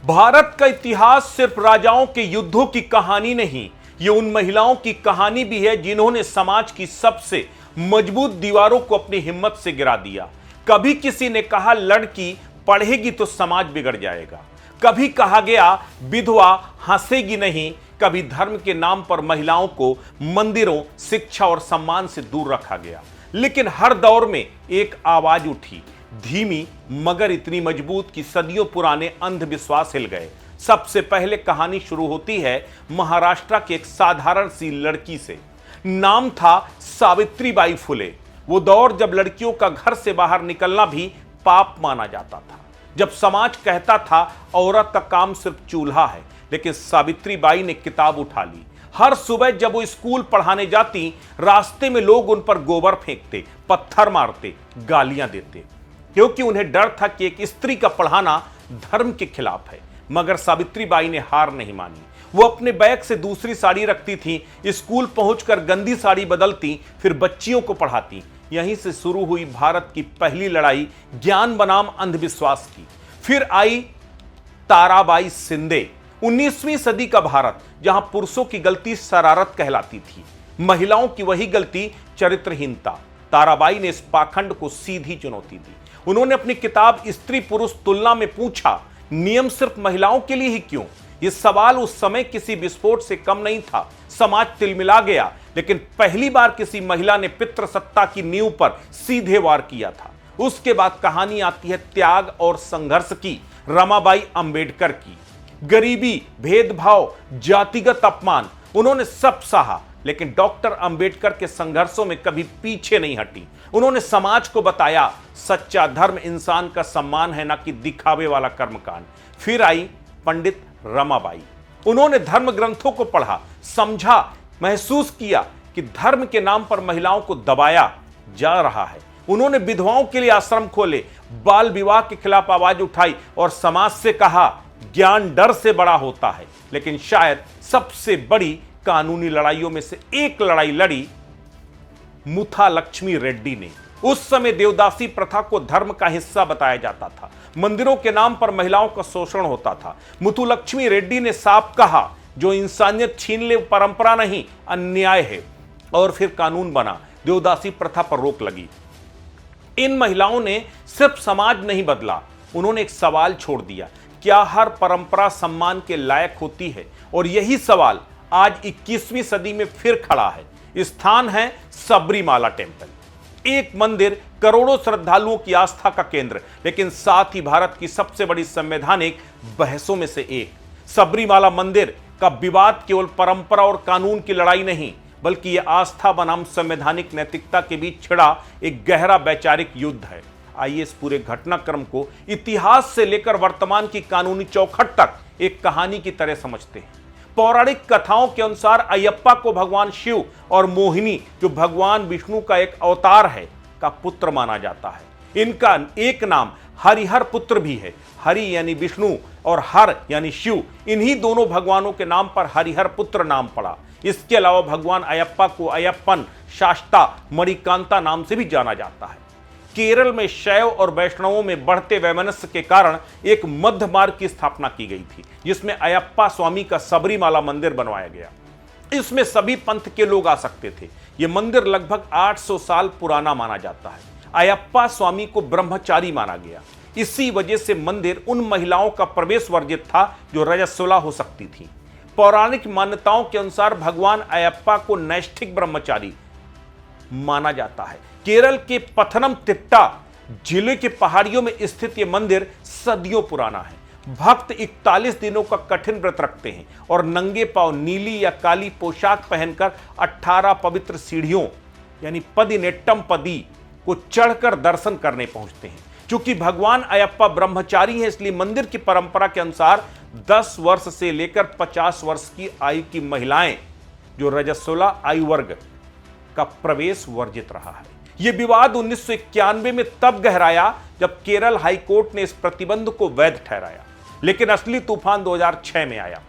भारत का इतिहास सिर्फ राजाओं के युद्धों की कहानी नहीं, ये उन महिलाओं की कहानी भी है जिन्होंने समाज की सबसे मजबूत दीवारों को अपनी हिम्मत से गिरा दिया। कभी किसी ने कहा लड़की पढ़ेगी तो समाज बिगड़ जाएगा, कभी कहा गया विधवा हंसेगी नहीं, कभी धर्म के नाम पर महिलाओं को मंदिरों, शिक्षा और सम्मान से दूर रखा गया। लेकिन हर दौर में एक आवाज उठी, धीमी मगर इतनी मजबूत कि सदियों पुराने अंधविश्वास हिल गए। सबसे पहले कहानी शुरू होती है महाराष्ट्र की एक साधारण सी लड़की से। नाम था सावित्रीबाई फुले। वो दौर जब लड़कियों का घर से बाहर निकलना भी पाप माना जाता था, जब समाज कहता था औरत का काम सिर्फ चूल्हा है। लेकिन सावित्रीबाई ने किताब उठा ली। हर सुबह जब वो स्कूल पढ़ाने जाती, रास्ते में लोग उन पर गोबर फेंकते, पत्थर मारते, गालियां देते, क्योंकि उन्हें डर था कि एक स्त्री का पढ़ाना धर्म के खिलाफ है। मगर सावित्रीबाई ने हार नहीं मानी। वो अपने बैग से दूसरी साड़ी रखती थी, स्कूल पहुंचकर गंदी साड़ी बदलती, फिर बच्चियों को पढ़ाती। यहीं से शुरू हुई भारत की पहली लड़ाई ज्ञान बनाम अंधविश्वास की। फिर आई ताराबाई शिंदे। 19वीं सदी का भारत, जहां पुरुषों की गलती शरारत कहलाती थी, महिलाओं की वही गलती चरित्रहीनता। ताराबाई ने इस पाखंड को सीधी चुनौती दी। उन्होंने अपनी किताब स्त्री पुरुष तुलना में पूछा, नियम सिर्फ महिलाओं के लिए ही क्यों? यह सवाल उस समय किसी विस्फोट से कम नहीं था। समाज तिलमिला गया, लेकिन पहली बार किसी महिला ने पितृसत्ता की नींव पर सीधे वार किया था। उसके बाद कहानी आती है त्याग और संघर्ष की, रमाबाई अंबेडकर की। गरीबी, भेदभाव, जातिगत अपमान, उन्होंने सब सहा, लेकिन डॉक्टर अंबेडकर के संघर्षों में कभी पीछे नहीं हटी। उन्होंने समाज को बताया सच्चा धर्म इंसान का सम्मान है, ना कि दिखावे वाला कर्मकांड। फिर आई पंडित रमाबाई। उन्होंने धर्म ग्रंथों को पढ़ा, समझा, महसूस किया कि धर्म के नाम पर महिलाओं को दबाया जा रहा है। उन्होंने विधवाओं के लिए आश्रम खोले, बाल विवाह के खिलाफ आवाज उठाई और समाज से कहा ज्ञान डर से बड़ा होता है। लेकिन शायद सबसे बड़ी कानूनी लड़ाइयों में से एक लड़ाई लड़ी मुथालक्ष्मी रेड्डी ने। उस समय देवदासी प्रथा को धर्म का हिस्सा बताया जाता था, मंदिरों के नाम पर महिलाओं का शोषण होता था। मुथुलक्ष्मी रेड्डी ने साफ कहा, जो इंसानियत छीन ले परंपरा नहीं, अन्याय है। और फिर कानून बना, देवदासी प्रथा पर रोक लगी। इन महिलाओं ने सिर्फ समाज नहीं बदला, उन्होंने एक सवाल छोड़ दिया, क्या हर परंपरा सम्मान के लायक होती है? और यही सवाल आज 21वीं सदी में फिर खड़ा है। स्थान है सबरीमाला टेम्पल, एक मंदिर करोड़ों श्रद्धालुओं की आस्था का केंद्र, लेकिन साथ ही भारत की सबसे बड़ी संवैधानिक बहसों में से एक। सबरीमाला मंदिर का विवाद केवल परंपरा और कानून की लड़ाई नहीं, बल्कि यह आस्था बनाम संवैधानिक नैतिकता के बीच छिड़ा एक गहरा वैचारिक युद्ध है। आइए इस पूरे घटनाक्रम को इतिहास से लेकर वर्तमान की कानूनी चौखट तक एक कहानी की तरह समझते हैं। पौराणिक कथाओं के अनुसार अयप्पा को भगवान शिव और मोहिनी, जो भगवान विष्णु का एक अवतार है, का पुत्र माना जाता है। इनका एक नाम हरिहर पुत्र भी है। हरि यानी विष्णु और हर यानी शिव, इन्हीं दोनों भगवानों के नाम पर हरिहर पुत्र नाम पड़ा। इसके अलावा भगवान अयप्पा को अयप्पन, शास्ता, मणिकांता नाम से भी जाना जाता है। केरल में शैव और वैष्णवों में बढ़ते वैमनस्य के कारण एक मध्य मार्ग की स्थापना की गई थी, जिसमें अयप्पा स्वामी का सबरीमाला मंदिर बनवाया गया। इसमें सभी पंथ के लोग आ सकते थे। यह मंदिर लगभग 800 साल पुराना माना जाता है। अयप्पा स्वामी को ब्रह्मचारी माना गया। इसी वजह से मंदिर उन महिलाओं का प्रवेश वर्जित था जो रजस्वला हो सकती थी। पौराणिक मान्यताओं के अनुसार भगवान अयप्पा को नैष्ठिक ब्रह्मचारी माना जाता है। केरल के पथनमथिट्टा जिले के पहाड़ियों में स्थित यह मंदिर सदियों पुराना है। भक्त 41 दिनों का कठिन व्रत रखते हैं और नंगे पांव नीली या काली पोशाक पहनकर 18 पवित्र सीढ़ियों यानी पदिनेट्टम पदी को चढ़कर दर्शन करने पहुंचते हैं। क्योंकि भगवान अयप्पा ब्रह्मचारी हैं, इसलिए मंदिर की परंपरा के अनुसार 10 वर्ष से लेकर 50 वर्ष की आयु की महिलाएं, जो रजस्वला आयु वर्ग का प्रवेश वर्जित रहा है। यह विवाद 1991 में तब गहराया जब केरल हाईकोर्ट ने इस प्रतिबंध को वैध ठहराया। लेकिन असली तूफान 2006 में आया,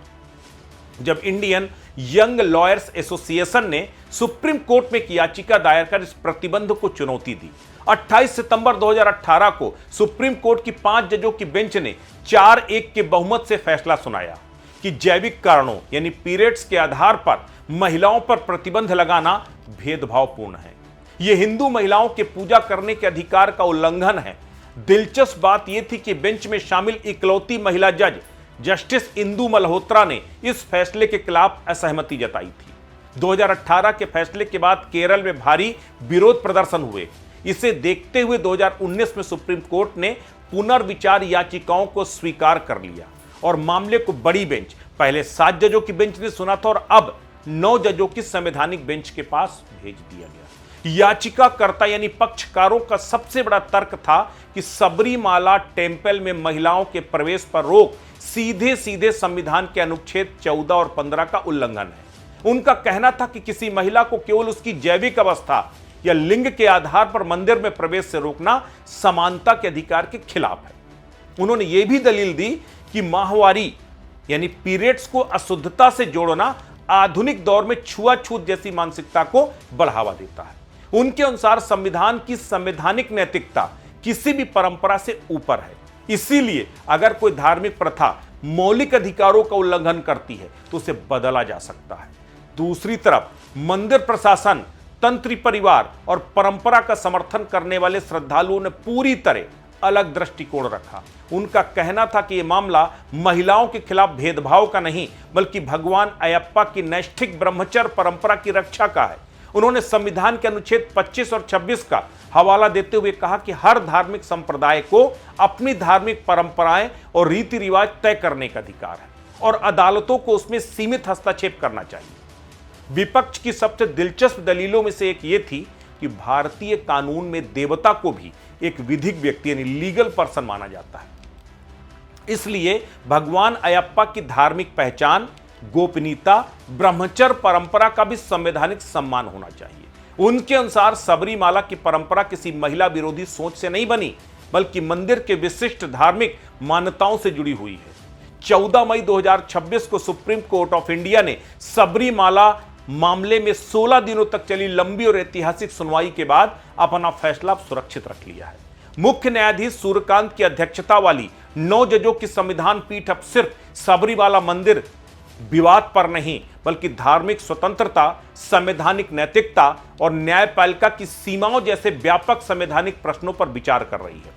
जब इंडियन यंग लॉयर्स एसोसिएशन ने सुप्रीम कोर्ट में एक याचिका दायर कर इस प्रतिबंध को चुनौती दी। 28 सितंबर 2018 को सुप्रीम कोर्ट की 5 जजों की बेंच ने 4-1 के बहुमत से फैसला सुनाया कि जैविक कारणों यानी पीरियड्स के आधार पर महिलाओं पर प्रतिबंध लगाना भेदभावपूर्ण है। यह हिंदू महिलाओं के पूजा करने के अधिकार का उल्लंघन है। दिलचस्प बात यह थी कि बेंच में शामिल इकलौती महिला जज जस्टिस इंदु मल्होत्रा ने इस फैसले के खिलाफ असहमति जताई थी। 2018 के फैसले के बाद केरल में भारी विरोध प्रदर्शन हुए। इसे देखते हुए 2019 में सुप्रीम कोर्ट ने पुनर्विचार याचिकाओं को स्वीकार कर लिया और मामले को बड़ी बेंच, पहले 7 जजों की बेंच ने सुना था और अब 9 जजों की संवैधानिक बेंच के पास भेज दिया गया। याचिकाकर्ता यानी पक्षकारों का सबसे बड़ा तर्क था कि सबरीमाला टेंपल में महिलाओं के प्रवेश पर रोक सीधे सीधे संविधान के अनुच्छेद 14 और 15 का उल्लंघन है। उनका कहना था कि किसी महिला को केवल उसकी जैविक अवस्था या लिंग के आधार पर मंदिर में प्रवेश से रोकना समानता के अधिकार के खिलाफ है। उन्होंने यह भी दलील दी कि माहवारी यानी पीरियड्स को अशुद्धता से जोड़ना आधुनिक दौर में छुआछूत जैसी मानसिकता को बढ़ावा देता है। उनके अनुसार संविधान की संवैधानिक नैतिकता किसी भी परंपरा से ऊपर है। इसीलिए अगर कोई धार्मिक प्रथा मौलिक अधिकारों का उल्लंघन करती है तो उसे बदला जा सकता है। दूसरी तरफ मंदिर प्रशासन, तंत्री परिवार और परंपरा का समर्थन करने वाले श्रद्धालुओं ने पूरी तरह अलग दृष्टिकोण रखा। उनका कहना था कि यह मामला महिलाओं के खिलाफ भेदभाव का नहीं बल्कि भगवान अयप्पा की नैष्ठिक ब्रह्मचर्य परंपरा की रक्षा का है। उन्होंने संविधान के अनुच्छेद 25 और 26 का हवाला देते हुए कहा कि हर धार्मिक संप्रदाय को अपनी धार्मिक परंपराएं और रीति रिवाज तय करने का अधिकार है और अदालतों को उसमें सीमित हस्तक्षेप करना चाहिए। विपक्ष की सबसे दिलचस्प दलीलों में से एक ये थी कि भारतीय कानून में देवता को भी एक विधिक व्यक्ति यानी लीगल पर्सन माना जाता है। इसलिए भगवान अयप्पा की धार्मिक पहचान, गोपनीयता, ब्रह्मचर्य परंपरा का भी संवैधानिक सम्मान होना चाहिए। उनके अनुसार सबरीमाला की परंपरा किसी महिला विरोधी सोच से नहीं बनी बल्कि मंदिर के विशिष्ट धार्मिक मान्यताओं से जुड़ी हुई है। 14 मई 2026 को सुप्रीम कोर्ट ऑफ इंडिया ने सबरीमाला मामले में 16 दिनों तक चली लंबी और ऐतिहासिक सुनवाई के बाद अपना फैसला सुरक्षित रख लिया है। मुख्य न्यायाधीश सूर्यकांत की अध्यक्षता वाली 9 जजों की संविधान पीठ अब सिर्फ सबरीमाला मंदिर विवाद पर नहीं बल्कि धार्मिक स्वतंत्रता, संवैधानिक नैतिकता और न्यायपालिका की सीमाओं जैसे व्यापक संवैधानिक प्रश्नों पर विचार कर रही है।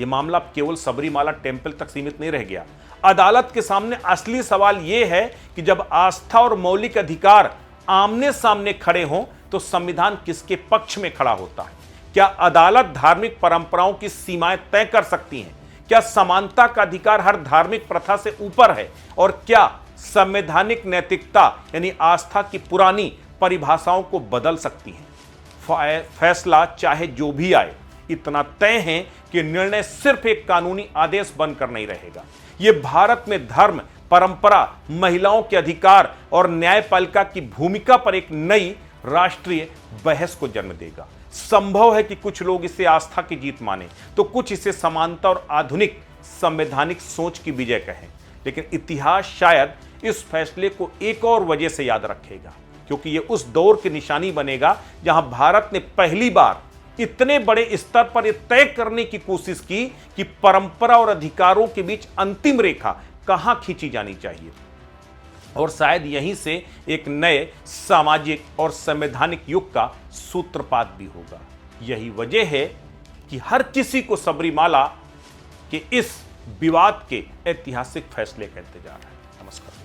यह मामला केवल सबरीमाला टेंपल तक सीमित नहीं रह गया। अदालत के सामने असली सवाल यह है कि जब आस्था और मौलिक अधिकार आमने सामने खड़े हों तो संविधान किसके पक्ष में खड़ा होता है? क्या अदालत धार्मिक परंपराओं की सीमाएं तय कर सकती हैं? क्या समानता का अधिकार हर धार्मिक प्रथा से ऊपर है? और क्या संवैधानिक नैतिकता यानी आस्था की पुरानी परिभाषाओं को बदल सकती है? फैसला चाहे जो भी आए, इतना तय है कि निर्णय सिर्फ एक कानूनी आदेश बनकर नहीं रहेगा। यह भारत में धर्म, परंपरा, महिलाओं के अधिकार और न्यायपालिका की भूमिका पर एक नई राष्ट्रीय बहस को जन्म देगा। संभव है कि कुछ लोग इसे आस्था की जीत माने तो कुछ इसे समानता और आधुनिक संवैधानिक सोच की विजय कहें, लेकिन इतिहास शायद इस फैसले को एक और वजह से याद रखेगा, क्योंकि यह उस दौर की निशानी बनेगा जहां भारत ने पहली बार इतने बड़े स्तर पर यह तय करने की कोशिश की कि परंपरा और अधिकारों के बीच अंतिम रेखा कहां खींची जानी चाहिए। और शायद यहीं से एक नए सामाजिक और संवैधानिक युग का सूत्रपात भी होगा। यही वजह है कि हर किसी को सबरीमाला के इस विवाद के ऐतिहासिक फैसले का इंतजार है। नमस्कार।